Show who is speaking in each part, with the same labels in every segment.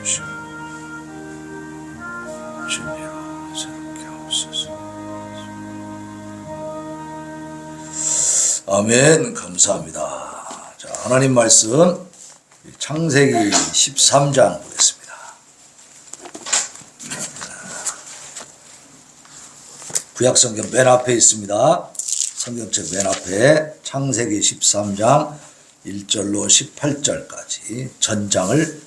Speaker 1: 주시고 진리로 새롭게 하옵소서. 아멘. 감사합니다. 자, 하나님 말씀 창세기 13장 보겠습니다. 구약성경 맨 앞에 있습니다. 성경책 맨 앞에 창세기 13장 1절로 18절까지 전장을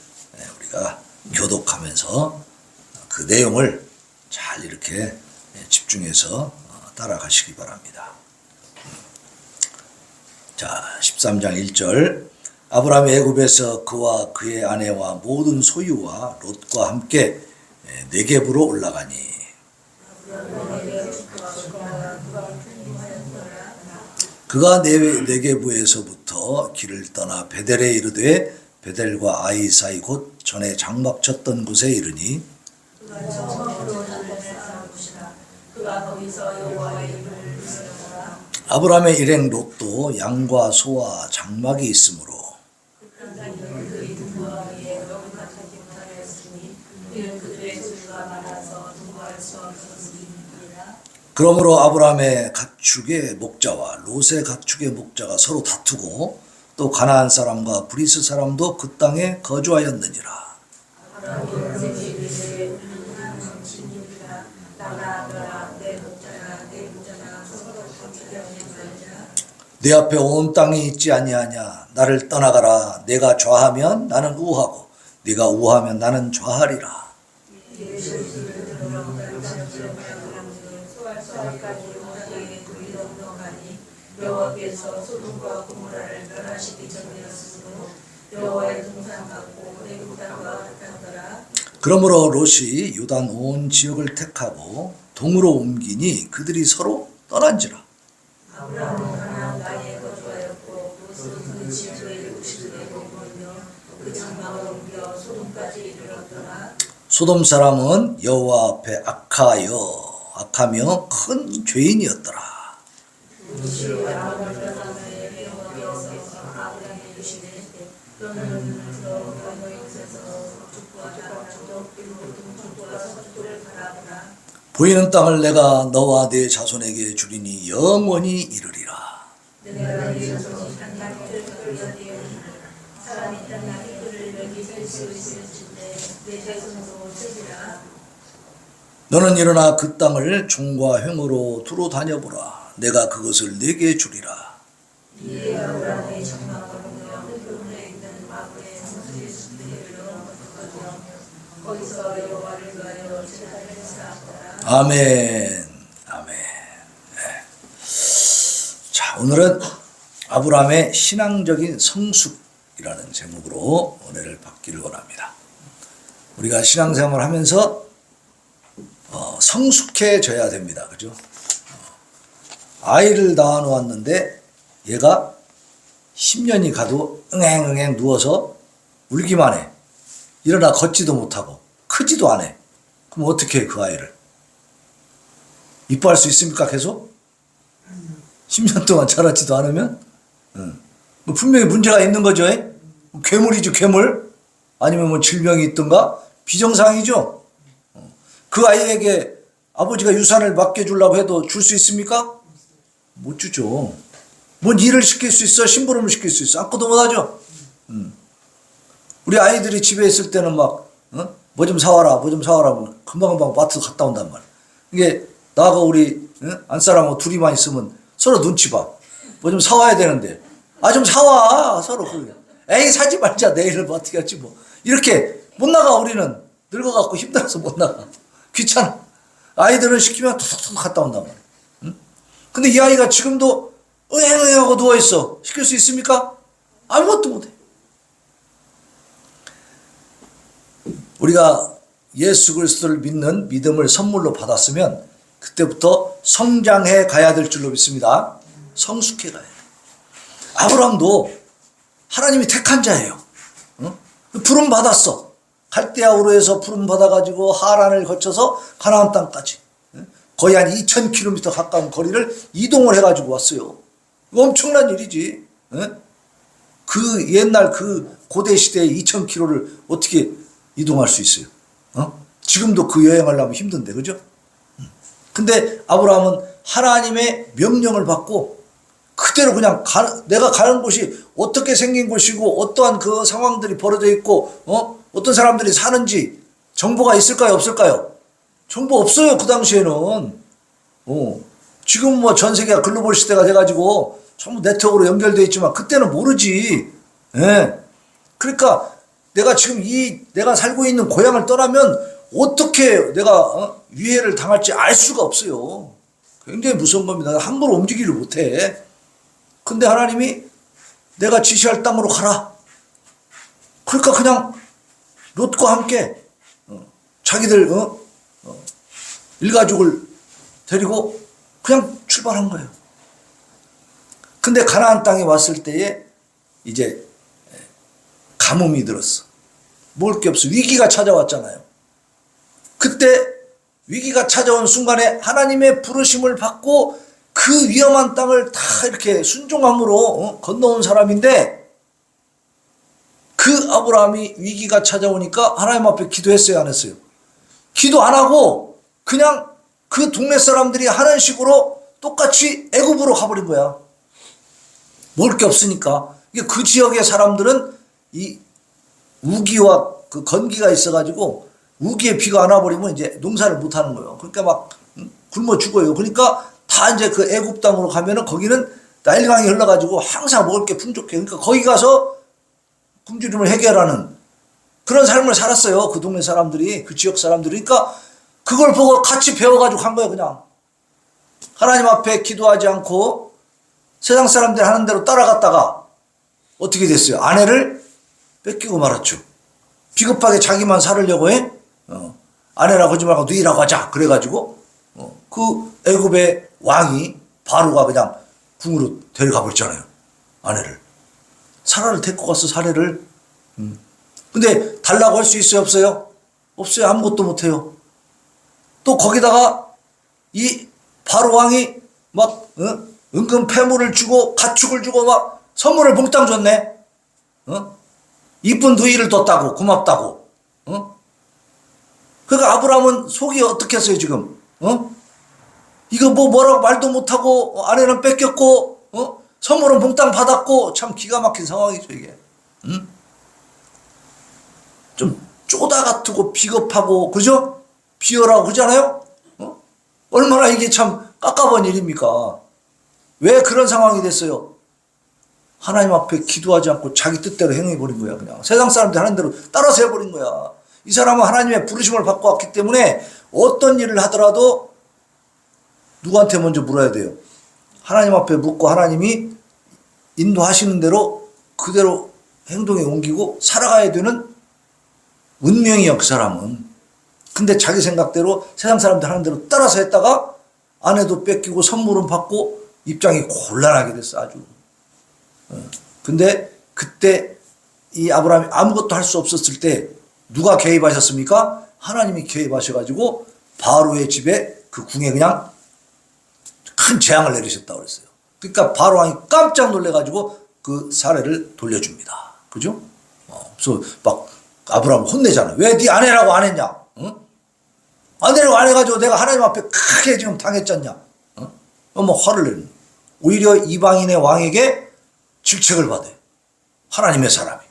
Speaker 1: 우리가 교독하면서 그 내용을 잘 이렇게 집중해서 따라가시기 바랍니다. 자, 13장 1절. 아브라함이 애굽에서 그와 그의 아내와 모든 소유와 롯과 함께 네겝으로 올라가니 그가 네겝에서부터 길을 떠나 베델에 이르되 베델과 아이 사이 곧 전에 장막 쳤던 곳에 이르니 아브라함의 일행 롯도 양과 소와 장막이 있으므로 그러므로 아브라함의 가축의 목자와 롯의 가축의 목자가 서로 다투고 또 가나안 사람과 브리스 사람도 그 땅에 거주하였느니라. 내 앞에 온 땅이 있지 아니하냐. 나를 떠나가라. 내가 좌하면 나는 우하고 네가 우하면 나는 좌하리라. 여호와께서 소돔과 고모라를 멸하시기 전이었으므로 여호와의 동산 같고 애굽 땅과 같았더라. 그러므로 롯이 요단 온 지역을 택하고 동으로 옮기니 그들이 서로 떠난지라. 아브라함은 가나안 땅에 거주하였고 롯은 그 지역의 60에 머물며 그 장막을 옮겨 소돔까지 이르렀더라. 소돔 사람은 여호와 앞에 악하며 큰 죄인이었더라. 보이는 땅을 내가 너와 네 자손에게 주리니 영원히 이르리라. 너는 일어나 그 땅을 종과 횡으로 두루 다녀보라. 내가 그것을 네게 주리라. 아멘. 아멘. 네. 자, 오늘은 아브라함의 신앙적인 성숙이라는 제목으로 은혜를 받기를 원합니다. 우리가 신앙생활을 하면서 성숙해져야 됩니다. 그죠? 아이를 낳아 놓았는데 얘가 10년이 가도 응앵응앵 누워서 울기만 해. 일어나 걷지도 못하고 크지도 않아. 그럼 어떻게 해, 그 아이를? 이뻐할 수 있습니까, 계속? 10년 동안 자라지도 않으면? 분명히 문제가 있는 거죠. 괴물이죠, 괴물. 아니면 뭐 질병이 있던가 비정상이죠. 그 아이에게 아버지가 유산을 맡겨주려고 해도 줄 수 있습니까? 못 주죠. 뭔 일을 시킬 수 있어? 심부름을 시킬 수 있어? 아무것도 못하죠. 우리 아이들이 집에 있을 때는 막 뭐 좀 사와라, 뭐 좀 사와라, 금방금방 마트 갔다 온단 말이야. 이게 나하고 우리 안사람하고 둘이만 있으면 서로 눈치 봐. 뭐 좀 사와야 되는데 좀 사와 서로. 에이 사지 말자, 내일을 뭐 어떻게 할지 뭐. 이렇게 못 나가. 우리는 늙어갖고 힘들어서 못 나가. 귀찮아. 아이들은 시키면 툭툭 갔다 온단 말이야. 근데 이 아이가 지금도 응애응애하고 누워있어. 시킬 수 있습니까? 아무것도 못해. 우리가 예수 그리스도를 믿는 믿음을 선물로 받았으면 그때부터 성장해 가야 될 줄로 믿습니다. 성숙해 가야 돼. 아브라함도 하나님이 택한 자예요. 부름 받았어. 갈대아 우르에서 부름 받아가지고 하란을 거쳐서 가나안 땅까지 거의 한 2000km 가까운 거리를 이동을 해가지고 왔어요. 이거 엄청난 일이지. 그 옛날 그 고대 시대의 2000km를 어떻게 이동할 수 있어요. 지금도 그 여행하려면 힘든데, 그죠? 근데 아브라함은 하나님의 명령을 받고 그대로 그냥 내가 가는 곳이 어떻게 생긴 곳이고 어떠한 그 상황들이 벌어져 있고 어떤 사람들이 사는지 정보가 있을까요, 없을까요? 정보 없어요. 그 당시에는. 지금 뭐 전 세계가 글로벌 시대가 돼가지고 전부 네트워크로 연결되어 있지만 그때는 모르지. 예. 그러니까 내가 지금 내가 살고 있는 고향을 떠나면 어떻게 내가 위해를 당할지 알 수가 없어요. 굉장히 무서운 겁니다. 함부로 움직이를 못해. 근데 하나님이 내가 지시할 땅으로 가라. 그러니까 그냥 롯과 함께 자기들 일가족을 데리고 그냥 출발한 거예요. 근데 가나안 땅에 왔을 때에 이제 가뭄이 들었어. 먹을 게 없어. 위기가 찾아왔잖아요. 그때 위기가 찾아온 순간에 하나님의 부르심을 받고 그 위험한 땅을 다 이렇게 순종함으로 건너온 사람인데 그 아브라함이 위기가 찾아오니까 하나님 앞에 기도했어요, 안 했어요? 기도 안 하고 그냥 그 동네 사람들이 하는 식으로 똑같이 애굽으로 가버린 거야. 먹을 게 없으니까. 그 지역의 사람들은 이 우기와 그 건기가 있어가지고 우기에 비가 안 와버리면 이제 농사를 못 하는 거예요. 그러니까 막 굶어 죽어요. 그러니까 다 이제 그 애굽 땅으로 가면은 거기는 나일강이 흘러가지고 항상 먹을 게 풍족해. 그러니까 거기 가서 굶주림을 해결하는 그런 삶을 살았어요. 그 동네 사람들이, 그 지역 사람들이. 그러니까 그걸 보고 같이 배워가지고 간 거예요, 그냥. 하나님 앞에 기도하지 않고 세상 사람들이 하는 대로 따라갔다가 어떻게 됐어요? 아내를 뺏기고 말았죠. 비겁하게 자기만 살으려고 해? 아내라고 하지 말고 누이라고 하자. 그래가지고 그 애굽의 왕이 바로가 그냥 궁으로 데려가 버렸잖아요. 아내를. 사라를 데리고 갔어, 사례를. 근데 달라고 할 수 있어요, 없어요? 없어요. 아무것도 못해요. 또 거기다가 이 바로 왕이 막 은근 폐물을 주고 가축을 주고 막 선물을 몽땅 줬네. 이쁜 누이를 뒀다고, 고맙다고. 그러니까 아브라함은 속이 어떻게 했어요, 지금? 이거 뭐라고 말도 못하고 아내는 뺏겼고 선물은 몽땅 받았고 참 기가 막힌 상황이죠, 이게. 좀 쪼다 같고 비겁하고, 그죠? 비열하고 그러잖아요? 얼마나 이게 참 깝깝한 일입니까? 왜 그런 상황이 됐어요? 하나님 앞에 기도하지 않고 자기 뜻대로 행해버린 거야, 그냥. 세상 사람들 하는 대로 따라서 해버린 거야. 이 사람은 하나님의 부르심을 받고 왔기 때문에 어떤 일을 하더라도 누구한테 먼저 물어야 돼요? 하나님 앞에 묻고 하나님이 인도하시는 대로 그대로 행동에 옮기고 살아가야 되는 운명이요, 그 사람은. 근데 자기 생각대로 세상 사람들 하는 대로 따라서 했다가 아내도 뺏기고 선물은 받고 입장이 곤란하게 됐어, 아주. 근데 그때 이 아브라함이 아무것도 할 수 없었을 때 누가 개입하셨습니까? 하나님이 개입하셔가지고 바로의 집에 그 궁에 그냥 큰 재앙을 내리셨다고 그랬어요. 그러니까 바로 왕이 깜짝 놀래가지고 그 사례를 돌려줍니다. 그죠? 그래서 막 아브라함 혼내잖아요. 왜 네 아내라고 안 했냐? 아내라고 안 해가지고 내가 하나님 앞에 크게 지금 당했잖냐? 뭐 화를 내는. 오히려 이방인의 왕에게 질책을 받아요. 하나님의 사람이.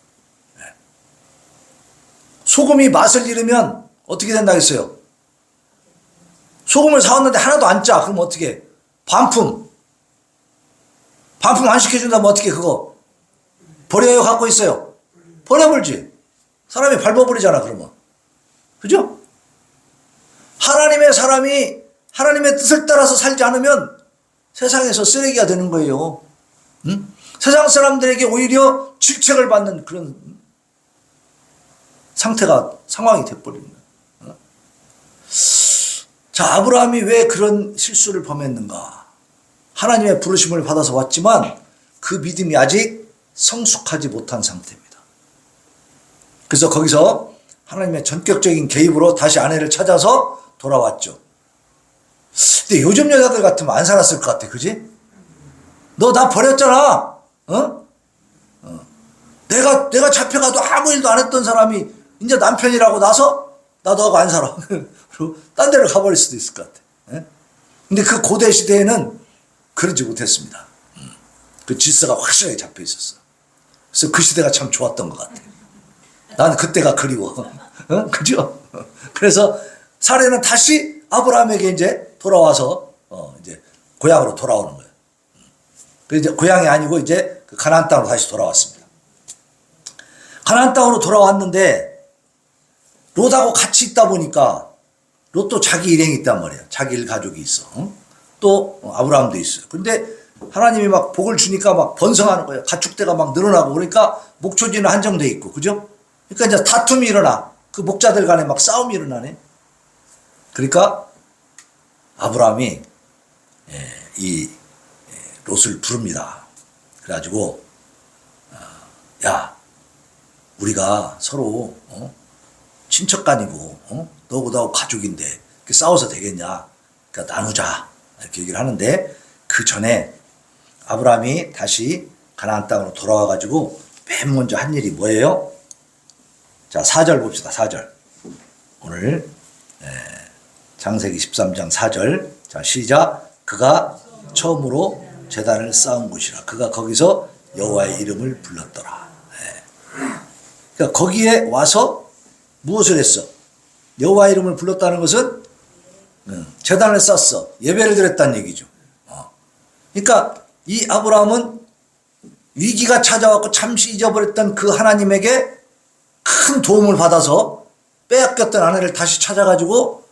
Speaker 1: 소금이 맛을 잃으면 어떻게 된다 했어요? 소금을 사왔는데 하나도 안 짜. 그럼 어떻게 해? 반품 안 시켜준다면 어떻게 그거? 버려요? 갖고 있어요? 버려버리지. 사람이 밟아버리잖아, 그러면. 그죠? 하나님의 사람이 하나님의 뜻을 따라서 살지 않으면 세상에서 쓰레기가 되는 거예요. 세상 사람들에게 오히려 질책을 받는 그런 상황이 돼버리는 거예요. 자, 아브라함이 왜 그런 실수를 범했는가? 하나님의 부르심을 받아서 왔지만 그 믿음이 아직 성숙하지 못한 상태입니다. 그래서 거기서 하나님의 전격적인 개입으로 다시 아내를 찾아서 돌아왔죠. 근데 요즘 여자들 같으면 안 살았을 것 같아, 그지? 너 나 버렸잖아. 내가 잡혀가도 아무 일도 안 했던 사람이 이제 남편이라고 나서 나 너하고 안 살아. 그리고 딴 데로 가버릴 수도 있을 것 같아. 예? 근데 그 고대 시대에는 그러지 못했습니다. 그 질서가 확실하게 잡혀 있었어. 그래서 그 시대가 참 좋았던 것 같아. 난 그때가 그리워. 어? 그죠? 그래서 사례는 다시 아브라함에게 이제 돌아와서 이제 고향으로 돌아오는 거예요. 이제 고향이 아니고 이제 그 가나안 땅으로 다시 돌아왔습니다. 가나안 땅으로 돌아왔는데 롯하고 같이 있다 보니까 롯도 자기 일행이 있단 말이에요. 자기 일 가족이 있어. 또 아브라함도 있어요. 근데 하나님이 막 복을 주니까 막 번성하는 거예요. 가축대가 막 늘어나고 그러니까 목초지는 한정돼 있고, 그죠? 그러니까 이제 다툼이 일어나. 그 목자들 간에 막 싸움이 일어나네. 그러니까 아브라함이 이 롯을 부릅니다. 그래가지고 야, 우리가 서로 친척간이고 너하고 나하고 가족인데 싸워서 되겠냐? 그러니까 나누자 이렇게 얘기를 하는데 그 전에 아브라함이 다시 가나안 땅으로 돌아와가지고 맨 먼저 한 일이 뭐예요? 자, 4절 봅시다. 4절. 오늘 창세기 13장 4절. 자, 시작. 그가 처음으로 제단을 쌓은 곳이라. 그가 거기서 여호와의 이름을 불렀더라. 그러니까 거기에 와서 무엇을 했어? 여호와의 이름을 불렀다는 것은 제단을 쌓았어. 예배를 드렸다는 얘기죠. 그러니까 이 아브라함은 위기가 찾아왔고 잠시 잊어버렸던 그 하나님에게 큰 도움을 받아서 빼앗겼던 아내를 다시 찾아가지고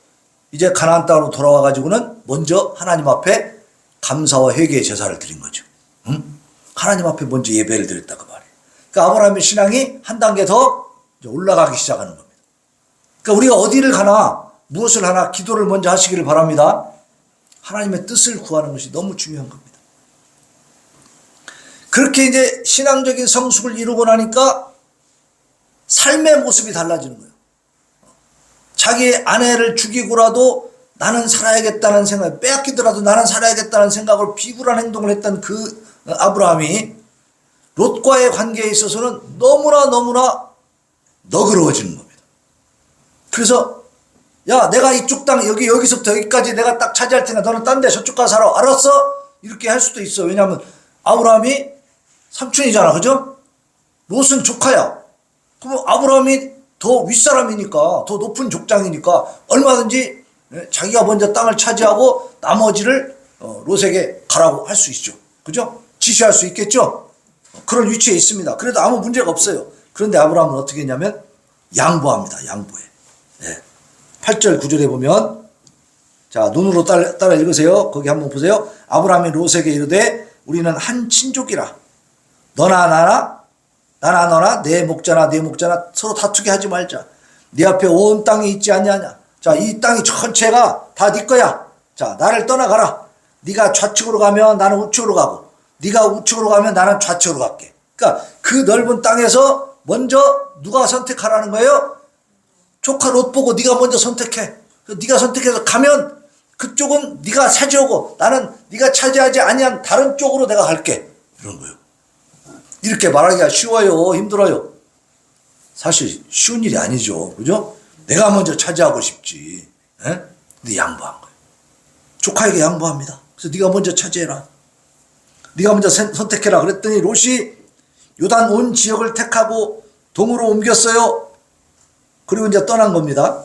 Speaker 1: 이제 가나안 땅으로 돌아와가지고는 먼저 하나님 앞에 감사와 회개의 제사를 드린 거죠. 응? 하나님 앞에 먼저 예배를 드렸다 그 말이에요. 그러니까 아브라함의 신앙이 한 단계 더 올라가기 시작하는 겁니다. 그러니까 우리가 어디를 가나 무엇을 하나 기도를 먼저 하시기를 바랍니다. 하나님의 뜻을 구하는 것이 너무 중요한 겁니다. 그렇게 이제 신앙적인 성숙을 이루고 나니까 삶의 모습이 달라지는 거예요. 자기 아내를 죽이고라도 나는 살아야겠다는 생각, 빼앗기더라도 나는 살아야겠다는 생각을 비굴한 행동을 했던 그 아브라함이 롯과의 관계에 있어서는 너무나 너그러워지는 겁니다. 그래서 야, 내가 이쪽 땅 여기서부터 여기까지 내가 딱 차지할 테니까 너는 딴 데 저쪽 가서 살아. 알았어? 이렇게 할 수도 있어. 왜냐하면 아브라함이 삼촌이잖아. 그죠? 롯은 조카야. 그럼 아브라함이 더 윗사람이니까, 더 높은 족장이니까 얼마든지 자기가 먼저 땅을 차지하고 나머지를 롯에게 가라고 할 수 있죠. 그죠? 지시할 수 있겠죠? 그런 위치에 있습니다. 그래도 아무 문제가 없어요. 그런데 아브라함은 어떻게 했냐면 양보합니다. 양보해. 네. 8절 9절에 보면, 자, 눈으로 따라 읽으세요. 거기 한번 보세요. 아브라함이 롯에게 이르되 우리는 한 친족이라. 너나 나나 너나 내 목자나 서로 다투게 하지 말자. 네 앞에 온 땅이 있지 않냐냐. 자, 이 땅이 전체가 다 네 거야. 자, 나를 떠나가라. 네가 좌측으로 가면 나는 우측으로 가고, 네가 우측으로 가면 나는 좌측으로 갈게. 그러니까 그 넓은 땅에서 먼저 누가 선택하라는 거예요? 조카 롯 보고 네가 먼저 선택해. 네가 선택해서 가면 그쪽은 네가 차지하고 나는 네가 차지하지 아니한 다른 쪽으로 내가 갈게. 이런 거예요. 이렇게 말하기가 쉬워요? 힘들어요? 사실 쉬운 일이 아니죠. 그죠? 내가 먼저 차지하고 싶지. 에? 근데 양보한 거예요. 조카에게 양보합니다. 그래서 네가 먼저 차지해라. 네가 먼저 선택해라. 그랬더니 롯이 요단 온 지역을 택하고 동으로 옮겼어요. 그리고 이제 떠난 겁니다.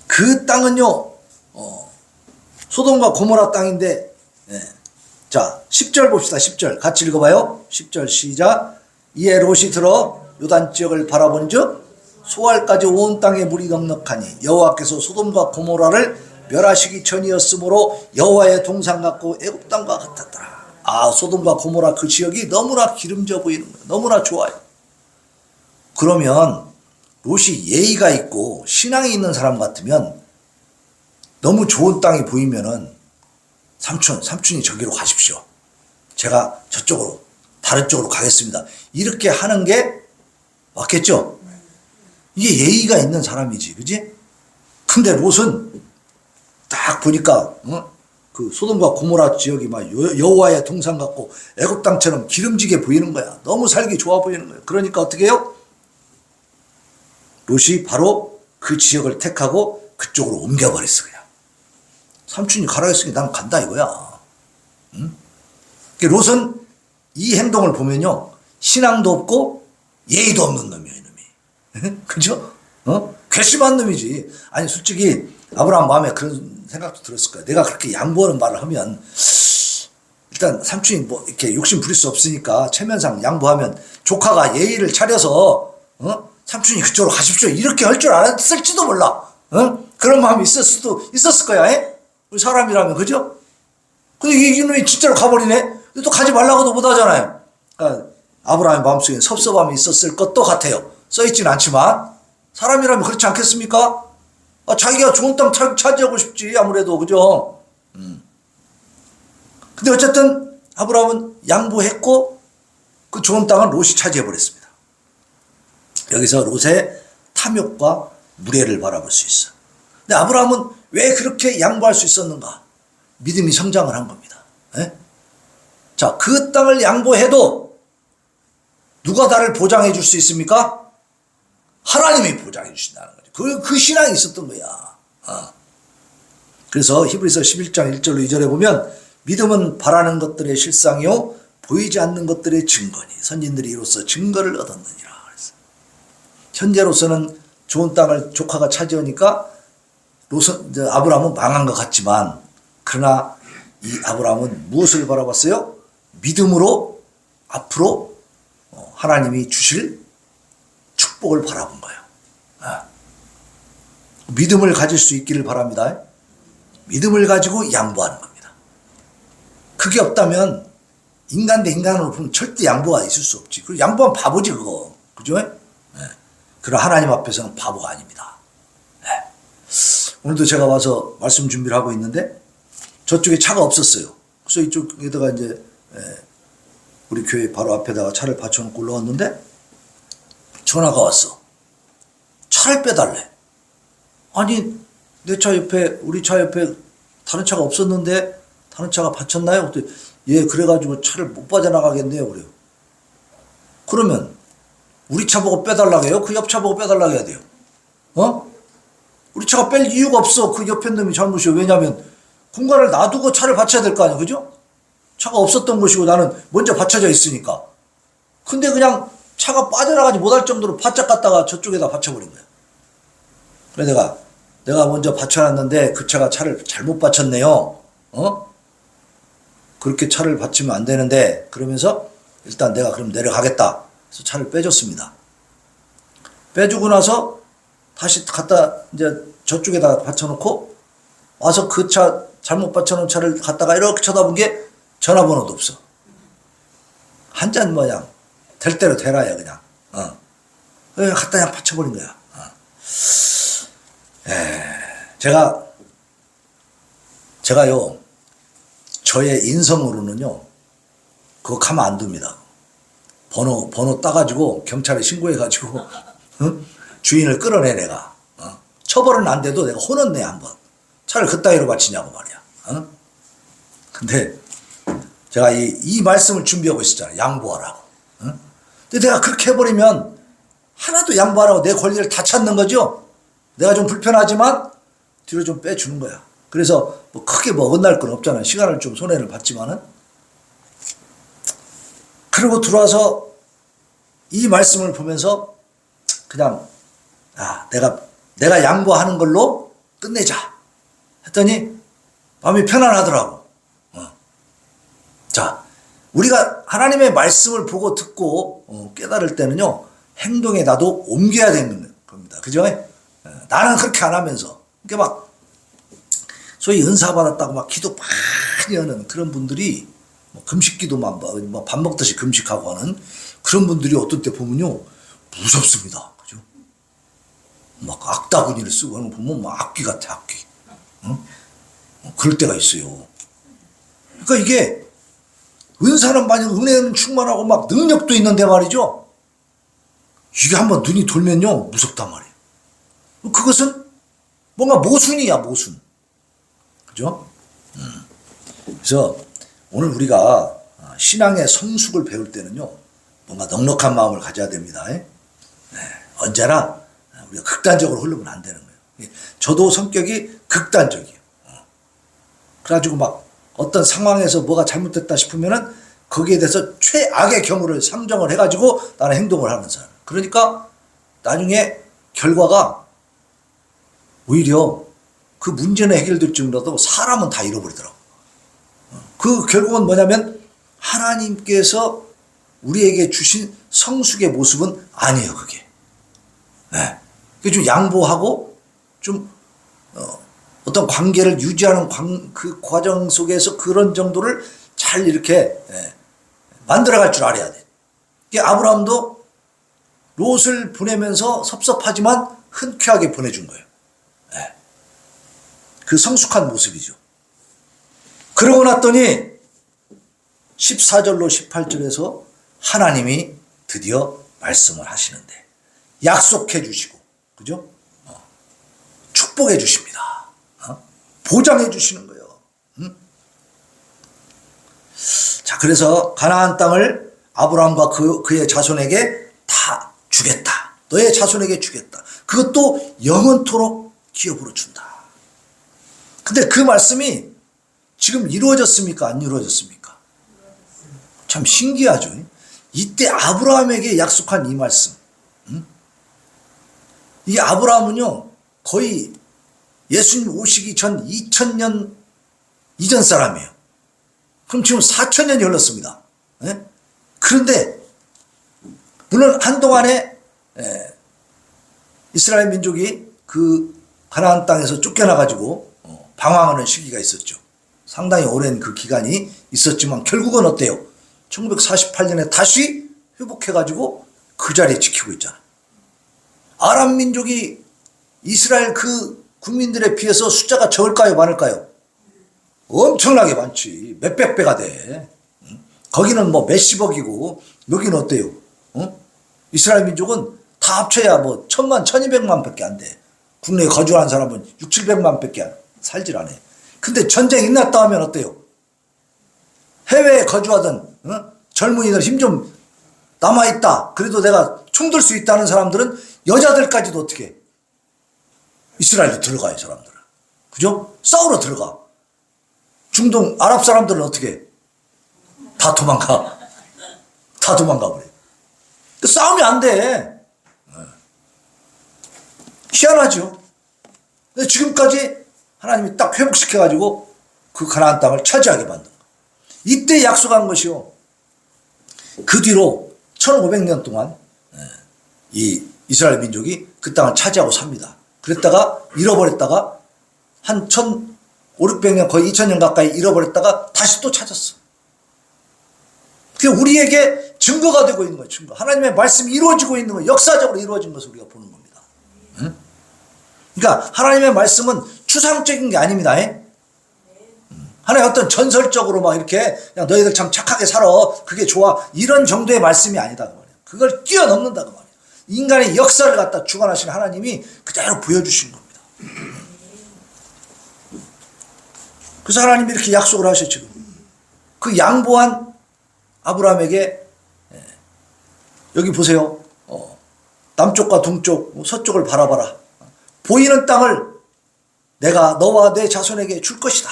Speaker 1: 그 땅은요, 소돔과 고모라 땅인데, 자, 10절 봅시다. 10절. 같이 읽어봐요. 10절 시작. 이에 롯이 들어 요단 지역을 바라본즉 소알까지 온 땅에 물이 넉넉하니 여호와께서 소돔과 고모라를 멸하시기 전이었으므로 여호와의 동산 같고 애굽 땅과 같았더라. 아, 소돔과 고모라 그 지역이 너무나 기름져 보이는 거예요. 너무나 좋아요. 그러면 롯이 예의가 있고 신앙이 있는 사람 같으면 너무 좋은 땅이 보이면은 삼촌이 저기로 가십시오. 제가 저쪽으로 다른 쪽으로 가겠습니다. 이렇게 하는 게 맞겠죠? 이게 예의가 있는 사람이지, 그지? 근데 롯은 딱 보니까 그 소돔과 고모라 지역이 막 여호와의 동산 같고 애굽 땅처럼 기름지게 보이는 거야. 너무 살기 좋아 보이는 거야. 그러니까 어떻게 해요? 롯이 바로 그 지역을 택하고 그쪽으로 옮겨버렸어 그냥. 삼촌이 가라 했으니 난 간다 이거야. 응? 롯은 이 행동을 보면요, 신앙도 없고 예의도 없는 놈이야 이놈이. 그죠? 괘씸한 놈이지. 아니 솔직히 아브라함 마음에 그런 생각도 들었을 거야. 내가 그렇게 양보하는 말을 하면 일단 삼촌이 뭐 이렇게 욕심 부릴 수 없으니까 체면상 양보하면 조카가 예의를 차려서 삼촌이 그쪽으로 가십시오 이렇게 할 줄 알았을지도 몰라. 그런 마음이 있었을 거야. 우리 사람이라면. 그죠? 근데 이놈이 진짜로 가버리네. 또 가지 말라고도 못하잖아요. 그러니까 아브라함의 마음속에 섭섭함이 있었을 것도 같아요. 써있진 않지만 사람이라면 그렇지 않겠습니까? 자기가 좋은 땅 차지하고 싶지 아무래도. 그죠? 근데 어쨌든 아브라함은 양보했고 그 좋은 땅은 롯이 차지해버렸습니다. 여기서 롯의 탐욕과 무례를 바라볼 수 있어. 근데 아브라함은 왜 그렇게 양보할 수 있었는가? 믿음이 성장을 한 겁니다. 자, 그 땅을 양보해도 누가 나를 보장해 줄 수 있습니까? 하나님이 보장해 주신다는 거죠. 그 신앙이 있었던 거야. 그래서 히브리서 11장 1절로 2절에 보면 믿음은 바라는 것들의 실상이요 보이지 않는 것들의 증거니 선진들이 이로써 증거를 얻었느니라. 그랬어요. 현재로서는 좋은 땅을 조카가 차지하니까 아브라함은 망한 것 같지만, 그러나 이 아브라함은 무엇을 바라봤어요? 믿음으로 앞으로 하나님이 주실 축복을 바라본 거예요. 믿음을 가질 수 있기를 바랍니다. 믿음을 가지고 양보하는 겁니다. 그게 없다면 인간 대 인간으로 보면 절대 양보가 있을 수 없지. 그리고 양보하면 바보지 그거. 그죠? 그러나 하나님 앞에서는 바보가 아닙니다. 오늘도 제가 와서 말씀 준비를 하고 있는데 저쪽에 차가 없었어요. 그래서 이쪽에다가 이제 우리 교회 바로 앞에다가 차를 받쳐놓고 올라왔는데 전화가 왔어. 차를 빼달래. 아니 내 차 옆에, 우리 차 옆에 다른 차가 없었는데 다른 차가 받쳤나요? 그랬더니 예, 그래가지고 차를 못 빠져나가겠네요. 그래요. 그러면 우리 차 보고 빼달라고 해요? 그 옆 차 보고 빼달라고 해야 돼요? 우리 차가 뺄 이유가 없어. 그 옆에 놈이 잘못이요. 왜냐하면 공간을 놔두고 차를 받쳐야 될 거 아니에요. 그죠? 차가 없었던 것이고 나는 먼저 받쳐져 있으니까. 근데 그냥 차가 빠져나가지 못할 정도로 바짝 갔다가 저쪽에다 받쳐버린 거야. 그래서 내가 먼저 받쳐놨는데 그 차가 차를 잘못 받쳤네요. 그렇게 차를 받치면 안 되는데, 그러면서 일단 내가 그럼 내려가겠다. 그래서 차를 빼줬습니다. 빼주고 나서 다시 갖다 이제 저쪽에다 받쳐놓고 와서 그 차 잘못 받쳐놓은 차를 갖다가 이렇게 쳐다본 게 전화번호도 없어. 한 잔 모양 될 대로 되라야 그냥. 갖다 그냥 받쳐버린 거야. 제가요 저의 인성으로는요 그거 가면 안 됩니다. 번호 따가지고 경찰에 신고해가지고 주인을 끌어내 내가. 처벌은 안 돼도 내가 혼은 내 한번. 차를 그따위로 바치냐고 말이야. 근데 제가 이 말씀을 준비하고 있었잖아요. 양보하라고. 근데 내가 그렇게 해버리면 하나도 양보하라고 내 권리를 다 찾는 거죠. 내가 좀 불편하지만 뒤로 좀 빼주는 거야. 그래서 뭐 크게 뭐 어긋날 건 없잖아요. 시간을 좀 손해를 봤지만은. 그리고 들어와서 이 말씀을 보면서 그냥 내가 양보하는 걸로 끝내자 했더니 마음이 편안하더라고. 자, 우리가 하나님의 말씀을 보고 듣고 깨달을 때는요 행동에 나도 옮겨야 되는 겁니다. 그죠? 나는 그렇게 안 하면서 이게 막 소위 은사 받았다고 막 기도 많이 하는 그런 분들이 뭐 금식기도만 뭐 밥 먹듯이 금식하고 하는 그런 분들이 어떤 때 보면요 무섭습니다. 그죠? 막 악다구니를 쓰고 하는 거 보면 막 악귀 같아, 악귀. 그럴 때가 있어요. 그러니까 이게 은사는 마냥 은혜는 충만하고 막 능력도 있는데 말이죠. 이게 한번 눈이 돌면요 무섭단 말이에요. 그것은 뭔가 모순이야, 모순. 그죠? 그래서 오늘 우리가 신앙의 성숙을 배울 때는요 뭔가 넉넉한 마음을 가져야 됩니다. 언제나 우리가 극단적으로 흐르면 안 되는 거예요. 저도 성격이 극단적이에요. 그래가지고 막 어떤 상황에서 뭐가 잘못됐다 싶으면은 거기에 대해서 최악의 경우를 상정을 해가지고 나는 행동을 하는 사람. 그러니까 나중에 결과가 오히려 그 문제는 해결될 줄이라도 사람은 다 잃어버리더라고. 그 결국은 뭐냐면 하나님께서 우리에게 주신 성숙의 모습은 아니에요, 그게. 네. 그게 좀 양보하고 좀 어떤 관계를 유지하는 그 과정 속에서 그런 정도를 잘 이렇게 만들어갈 줄 알아야 돼. 이게 아브라함도 롯을 보내면서 섭섭하지만 흔쾌하게 보내준 거예요. 네. 그 성숙한 모습이죠. 그러고 났더니 14절로 18절에서 하나님이 드디어 말씀을 하시는데 약속해 주시고, 그죠? 축복해 주십니다. 보장해 주시는 거예요. 자, 그래서 가나안 땅을 아브라함과 그의 자손에게 다 주겠다. 너의 자손에게 주겠다. 그것도 영원토록 기업으로 준다. 근데 그 말씀이 지금 이루어졌습니까? 안 이루어졌습니까? 참 신기하죠. 이때 아브라함에게 약속한 이 말씀. 이 아브라함은요, 거의 예수님 오시기 전 2000년 이전 사람이에요. 그럼 지금 4000년이 흘렀습니다. 그런데 물론 한동안에 이스라엘 민족이 그 가나안 땅에서 쫓겨나가지고 방황하는 시기가 있었죠. 상당히 오랜 그 기간이 있었지만 결국은 어때요? 1948년에 다시 회복해가지고 그 자리에 지키고 있잖아. 아람 민족이 이스라엘 그 국민들에 비해서 숫자가 적을까요, 많을까요? 엄청나게 많지. 몇백 배가 돼. 거기는 뭐 몇십억이고 여기는 어때요? 이스라엘 민족은 다 합쳐야 뭐 1000만, 1200만 밖에 안 돼. 국내에 거주하는 사람은 6, 700만 밖에 살질 않아. 근데 전쟁 일났다 하면 어때요? 해외에 거주하던 젊은이들 힘 좀 남아있다. 그래도 내가 총 들 수 있다는 사람들은 여자들까지도 어떻게 해? 이스라엘로 들어가요, 사람들은. 그죠? 싸우러 들어가. 중동 아랍 사람들은 어떻게 해? 다 도망가. 다 도망가 버려. 싸우면 안 돼. 희한하죠. 근데 지금까지 하나님이 딱 회복시켜가지고 그 가나안 땅을 차지하게 만든 거예요. 이때 약속한 것이요. 그 뒤로 1500년 동안 이 이스라엘 민족이 그 땅을 차지하고 삽니다. 그랬다가 잃어버렸다가 한 1500년 거의 2000년 가까이 잃어버렸다가 다시 또 찾았어. 그게 우리에게 증거가 되고 있는 거예요. 증거. 하나님의 말씀이 이루어지고 있는 거예요. 역사적으로 이루어진 것을 우리가 보는 겁니다. 그러니까 하나님의 말씀은 추상적인 게 아닙니다. 하나의 어떤 전설적으로 막 이렇게 그냥 너희들 참 착하게 살아. 그게 좋아. 이런 정도의 말씀이 아니다. 그 말이에요. 그걸 뛰어넘는다. 그 말이에요. 인간의 역사를 갖다 주관하시는 하나님이 그대로 보여주신 겁니다. 그래서 하나님이 이렇게 약속을 하셨죠. 그 양보한 아브라함에게 여기 보세요. 남쪽과 동쪽, 서쪽을 바라봐라. 보이는 땅을 내가 너와 내 자손에게 줄 것이다.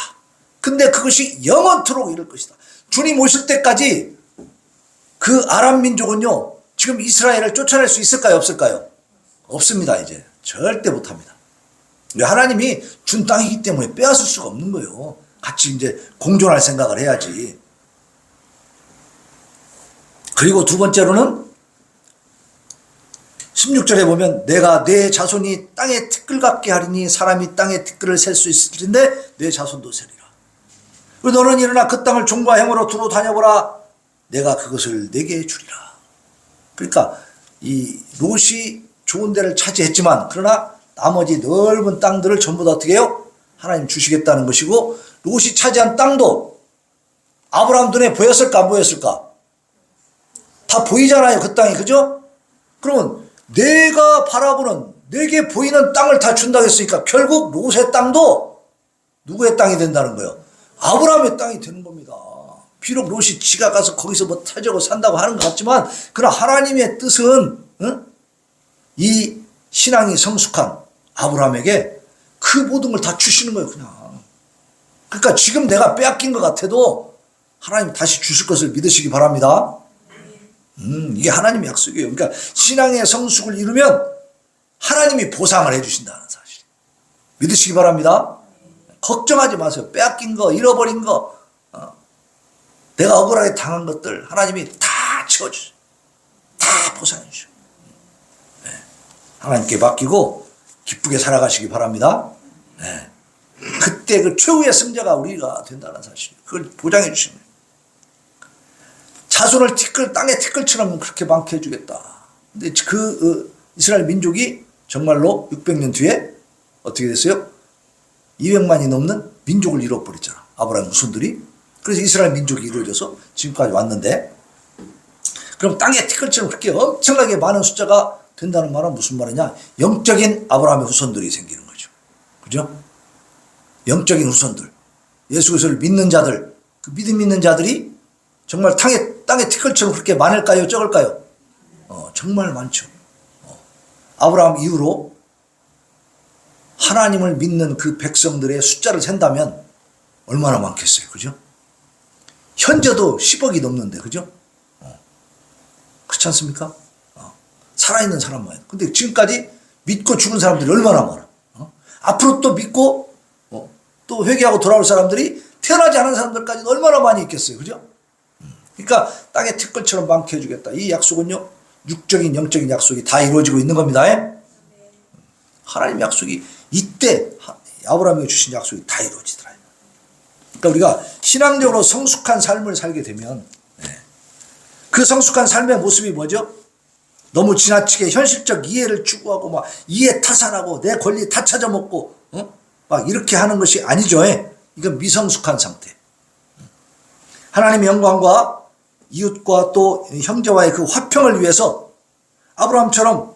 Speaker 1: 근데 그것이 영원토록 이룰 것이다. 주님 오실 때까지 그 아람 민족은요, 지금 이스라엘을 쫓아낼 수 있을까요, 없을까요? 없습니다. 이제 절대 못합니다. 하나님이 준 땅이기 때문에 빼앗을 수가 없는 거예요. 같이 이제 공존할 생각을 해야지. 그리고 두 번째로는 16절에 보면 내가 내 자손이 땅의 티끌 같게 하리니 사람이 땅의 티끌을 셀 수 있을 텐데 내 자손도 세리라. 그리고 너는 일어나 그 땅을 종과 행으로 두루 다녀보라. 내가 그것을 내게 주리라. 그러니까 이 롯이 좋은 데를 차지했지만 그러나 나머지 넓은 땅들을 전부 다 어떻게 해요? 하나님 주시겠다는 것이고, 롯이 차지한 땅도 아브라함 눈에 보였을까 안 보였을까? 다 보이잖아요, 그 땅이. 그죠? 그러면 내가 바라보는, 내게 보이는 땅을 다 준다고 했으니까 결국 롯의 땅도 누구의 땅이 된다는 거예요? 아브라함의 땅이 되는 겁니다. 비록 롯이 지가 가서 거기서 뭐 타지고 산다고 하는 것 같지만, 그러나 하나님의 뜻은 이 신앙이 성숙한 아브라함에게 그 모든 걸 다 주시는 거예요, 그냥. 그러니까 지금 내가 빼앗긴 것 같아도 하나님 다시 주실 것을 믿으시기 바랍니다. 이게 하나님의 약속이에요. 그러니까 신앙의 성숙을 이루면 하나님이 보상을 해주신다는 사실. 믿으시기 바랍니다. 걱정하지 마세요. 빼앗긴 거, 잃어버린 거, 내가 억울하게 당한 것들 하나님이 다 채워주세요. 다 보상해 주셔. 네. 하나님께 맡기고 기쁘게 살아가시기 바랍니다. 네. 그때 그 최후의 승자가 우리가 된다는 사실, 그걸 보장해 주시는 거예요. 자손을 땅에 티끌처럼 그렇게 많게 해주겠다. 근데 이스라엘 민족이 정말로 600년 뒤에 어떻게 됐어요? 200만이 넘는 민족을 이뤄버렸잖아. 아브라함 후손들이. 그래서 이스라엘 민족이 이루어져서 지금까지 왔는데, 그럼 땅에 티끌처럼 그렇게 엄청나게 많은 숫자가 된다는 말은 무슨 말이냐? 영적인 아브라함의 후손들이 생기는 거죠. 그죠? 영적인 후손들. 예수 그리스도를 믿는 자들, 그 믿음 있는 자들이 정말 땅에 티끌처럼 그렇게 많을까요? 적을까요? 정말 많죠. 아브라함 이후로 하나님을 믿는 그 백성들의 숫자를 센다면 얼마나 많겠어요. 그죠? 현재도 10억이 넘는데, 그죠? 그렇지 않습니까? 살아있는 사람만. 근데 지금까지 믿고 죽은 사람들이 얼마나 많아. 앞으로 또 믿고 또 회개하고 돌아올 사람들이 태어나지 않은 사람들까지 얼마나 많이 있겠어요. 그죠? 그러니까 땅의 티끌처럼 많게 해주겠다. 이 약속은요, 육적인 영적인 약속이 다 이루어지고 있는 겁니다. 하나님의 약속이 이때 아브라함에게 주신 약속이 다 이루어지더라. 그러니까 우리가 신앙적으로 성숙한 삶을 살게 되면 그 성숙한 삶의 모습이 뭐죠? 너무 지나치게 현실적 이해를 추구하고 막 이해 타산하고 내 권리 다 찾아먹고 막 이렇게 하는 것이 아니죠. 이건 미성숙한 상태. 하나님의 영광과 이웃과 또 형제와의 그 화평을 위해서 아브라함처럼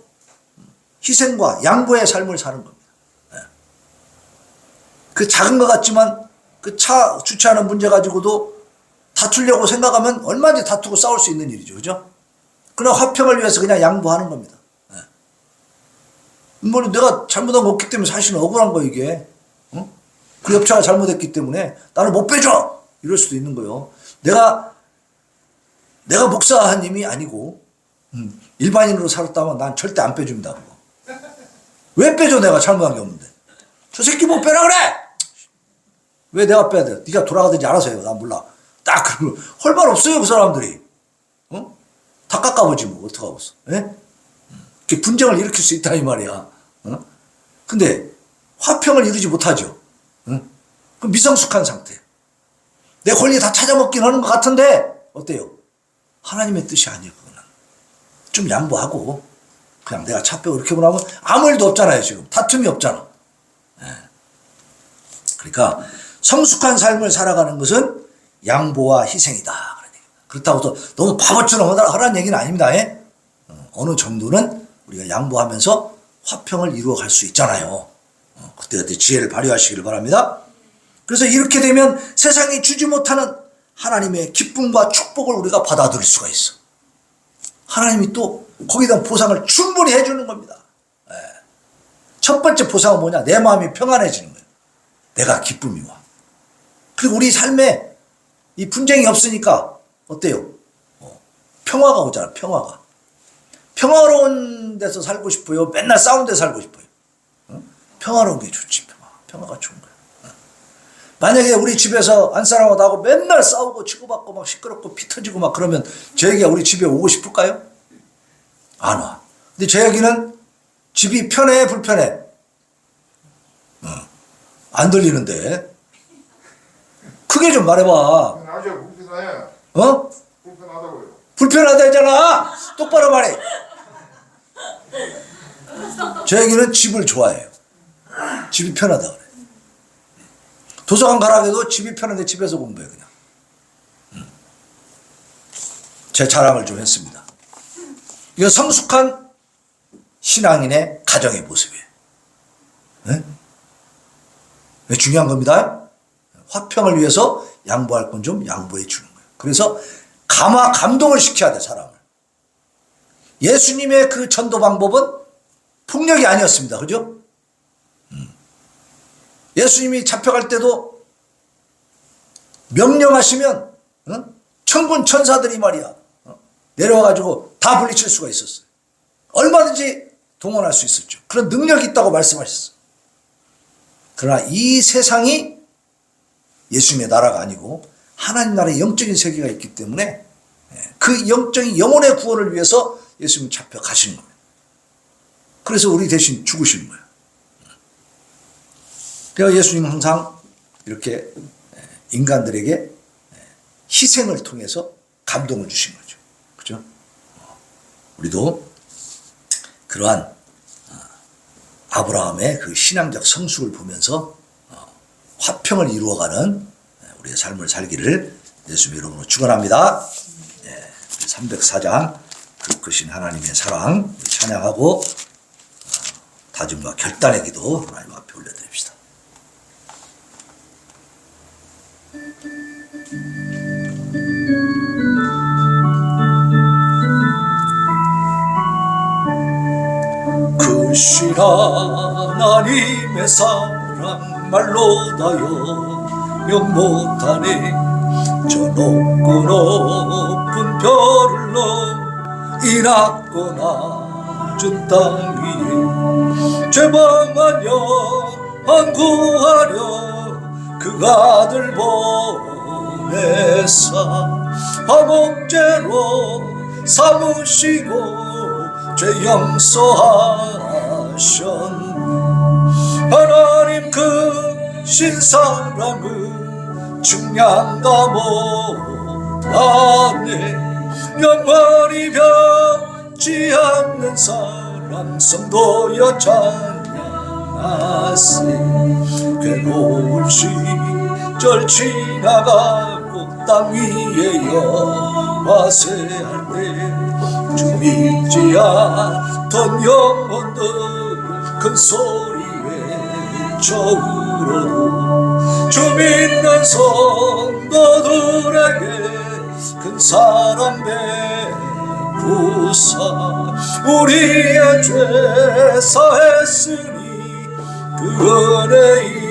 Speaker 1: 희생과 양보의 삶을 사는 겁니다. 그 작은 것 같지만 그 차 주차하는 문제 가지고도 다투려고 생각하면 얼마든지 다투고 싸울 수 있는 일이죠. 그죠? 그러나 화평을 위해서 그냥 양보하는 겁니다. 뭐 내가 잘못한 거 없기 때문에 사실은 억울한 거 이게. 그 옆차가 잘못했기 때문에 나는 못 빼줘! 이럴 수도 있는 거예요. 내가 목사님이 아니고 일반인으로 살았다면 난 절대 안 빼줍니다. 그거. 왜 빼줘? 내가 잘못한 게 없는데. 저 새끼 못 빼라 그래! 왜 내가 빼야 돼? 네가 돌아가든지 알아서 해요. 난 몰라. 딱 그러고 헐말 없어요. 그 사람들이. 다 깎아보지 뭐. 어떡하고 있어. 예? 분쟁을 일으킬 수 있다 이 말이야. 근데 화평을 이루지 못하죠. 그 미성숙한 상태. 내 권리 다 찾아먹긴 하는 것 같은데 어때요? 하나님의 뜻이 아니에요. 그거는. 좀 양보하고 그냥 내가 차 빼고 이렇게 보면 아무 일도 없잖아요. 지금 다툼이 없잖아. 그러니까 성숙한 삶을 살아가는 것은 양보와 희생이다. 그렇다고 또 너무 바보처럼 하라는 얘기는 아닙니다. 어느 정도는 우리가 양보하면서 화평을 이루어갈 수 있잖아요. 그때 지혜를 발휘하시기를 바랍니다. 그래서 이렇게 되면 세상이 주지 못하는 하나님의 기쁨과 축복을 우리가 받아들일 수가 있어. 하나님이 또 거기에 대한 보상을 충분히 해주는 겁니다. 첫 번째 보상은 뭐냐? 내 마음이 평안해지는 거예요. 내가 기쁨이 와. 그리고 우리 삶에 이 분쟁이 없으니까 어때요? 평화가 오잖아. 평화가. 평화로운 데서 살고 싶어요? 맨날 싸운 데 살고 싶어요? 평화로운 게 좋지. 평화가 좋은 거야. 만약에 우리 집에서 안사람하고 나하고 맨날 싸우고 치고받고 막 시끄럽고 피 터지고 막 그러면 저에게 우리 집에 오고 싶을까요? 안 와. 근데 제 얘기는 집이 편해 불편해? 안 들리는데. 크게 좀 말해봐.
Speaker 2: 아주 불편해. 불편하다고요.
Speaker 1: 불편하다 했잖아. 똑바로 말해. 제 얘기는 집을 좋아해요. 집이 편하다 그래. 도서관 가라 해도 집이 편한데 집에서 공부해 그냥. 제 자랑을 좀 했습니다. 이거 성숙한 신앙인의 가정의 모습이에요. 네? 중요한 겁니다. 화평을 위해서 양보할 건 좀 양보해 주는 거예요. 그래서 감동을 시켜야 돼, 사람을. 예수님의 그 전도 방법은 폭력이 아니었습니다. 그죠? 예수님이 잡혀갈 때도 명령하시면 천군 천사들이 말이야 내려와가지고 다 물리칠 수가 있었어요. 얼마든지 동원할 수 있었죠. 그런 능력이 있다고 말씀하셨어요. 그러나 이 세상이 예수님의 나라가 아니고 하나님 나라의 영적인 세계가 있기 때문에 그 영적인 영혼의 구원을 위해서 예수님 잡혀 가시는 겁니다. 그래서 우리 대신 죽으시는 거예요. 그래서 예수님은 항상 이렇게 인간들에게 희생을 통해서 감동을 주신 거죠. 그죠? 우리도 그러한 아브라함의 그 신앙적 성숙을 보면서 화평을 이루어가는 우리의 삶을 살기를 예수님 이름으로 축원합니다. 304장 그 크신 하나님의 사랑 찬양하고 다짐과 결단의 기도 하나님 앞에 올려드립시다. 크신 하나님의 사랑 말로 다여 못하네. 저 높고 높은 별을 넣어 이 낮고 낮은 땅 위에 죄방한 영혼 구하려 그 아들 보내사 화목제로 삼으시고 죄 용서하셨네. 하나님 그 신사랑은 중량다 못하네. 영원히 변치 않는 사랑 성도여 찬양하세. 괴로운 시절 지나가고 땅 위에 영화세할 때 주 믿지 않던 영혼들 큰 소리 외쳐 울어도 주 믿는 성도들에게 큰 사랑 베푸사 우리의 죄 사했으니 그 은혜이주.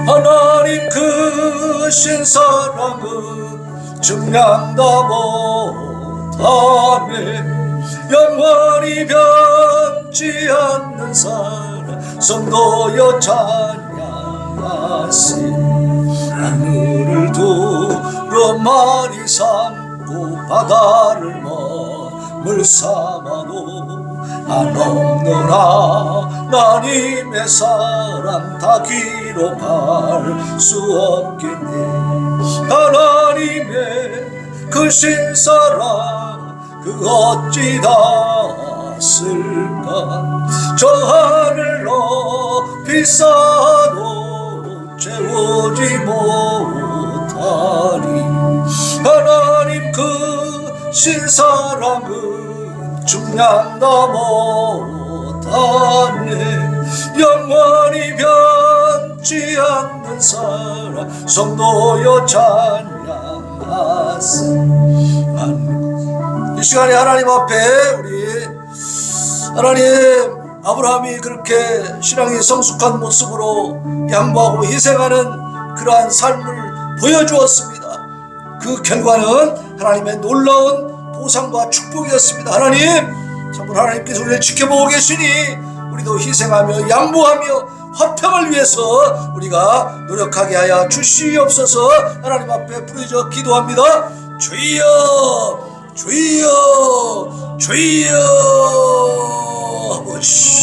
Speaker 1: 하나님 크신 사랑은 증량다 못하네. 영원히 변치 않는 사랑 성도여 찬양하세. 하늘을 두루마리 삼고 바다를 머물 삼아도 한없는 하나님의 사랑 다 기록할 수 없겠네. 하나님의 크신 사랑 그 어찌 닿았을까. 저 하늘 높이 쌓아도 채우지 못하리. 하나님 크신 사랑은 중량다 못하네. 영원히 변치 않는 사랑 성도여 찬양하세. 이 시간에 하나님 앞에 우리 하나님 아브라함이 그렇게 신앙이 성숙한 모습으로 양보하고 희생하는 그러한 삶을 보여주었습니다. 그 결과는 하나님의 놀라운 보상과 축복이었습니다. 하나님 참으로 하나님께서 우리를 지켜보고 계시니 우리도 희생하며 양보하며 화평을 위해서 우리가 노력하게 하여 주시옵소서. 하나님 앞에 부르짖어 기도합니다. 주여 주여 주여 아버지.